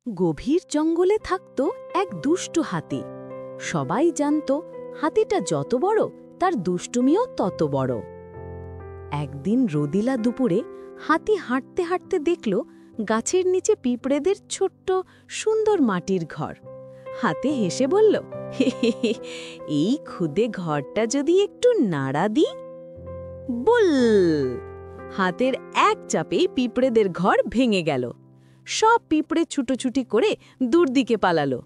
গভীর জঙ্গলে থাকত এক দুষ্টু হাতি। সবাই জানত হাতিটা যত বড় তার দুষ্টুমিও তত বড়। একদিন রোদিলা দুপুরে হাতি হাঁটতে হাঁটতে দেখল গাছের নিচে পিঁপড়েদের ছোট্ট সুন্দর মাটির ঘর। হাতে হেসে বলল, হে হে হে, এই খুদে ঘরটা যদি একটু নাড়া দিই। বুল! হাতের এক চাপেই পিঁপড়েদের ঘর ভেঙে গেল। সব পিঁপড়ে ছুটোছুটি করে দূর দিকে পালালো।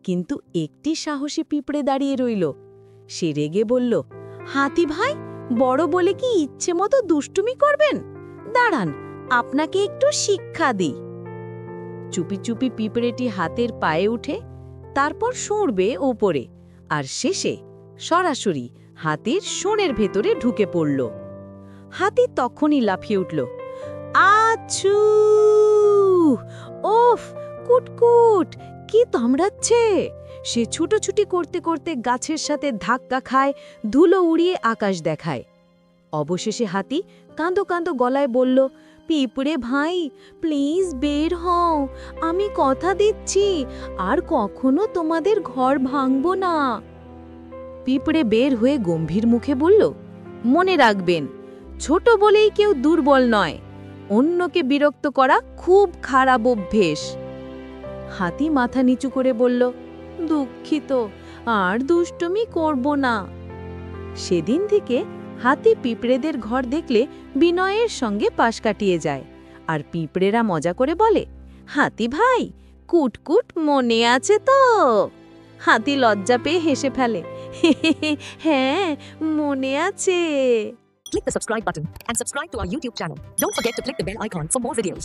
কিন্তু একটি সাহসী পিঁপড়ে দাঁড়িয়ে রইল। সে রেগে বলল, হাতি ভাই, বড় বলে কি ইচ্ছে মতো দুষ্টুমি করবেন? দাঁড়ান, আপনাকে একটু শিক্ষা দিই। চুপি চুপি পিঁপড়েটি হাতের পায়ে উঠে তারপর সরবে ওপরে, আর শেষে সরাসরি হাতির শোণের ভেতরে ঢুকে পড়ল। হাতি তখনই লাফিয়ে উঠল, আছু! ওফ, কুটকুট, কি কামড়াচ্ছে! সে ছুটোছুটি করতে করতে গাছের সাথে ধাক্কা খায়, ধুলো উড়িয়ে আকাশ দেখায়। অবশেষে হাতি কাঁদো কাঁদো গলায় বলল, পিঁপড়ে ভাই, প্লিজ বের হও, আমি কথা দিচ্ছি আর কখনো তোমাদের ঘর ভাঙব না। পিঁপড়ে বের হয়ে গম্ভীর মুখে বলল, মনে রাখবেন, ছোট বলেই কেউ দুর্বল নয়, অন্যকে বিরক্ত করা খুব খারাপ অভ্যেস। হাতি মাথা নিচু করে বলল, দুঃখিত, আর দুষ্টুমি করব না। সেদিন থেকে হাতি পিঁপড়েদের ঘর দেখলে বিনয়ের সঙ্গে পাশ কাটিয়ে যায়, আর পিঁপড়েরা মজা করে বলে, হাতি ভাই, কুটকুট মনে আছে তো? হাতি লজ্জা পেয়ে হেসে ফেলে, হ্যাঁ, মনে আছে। Click the subscribe button and subscribe to our YouTube channel. Don't forget to click the bell icon for more videos.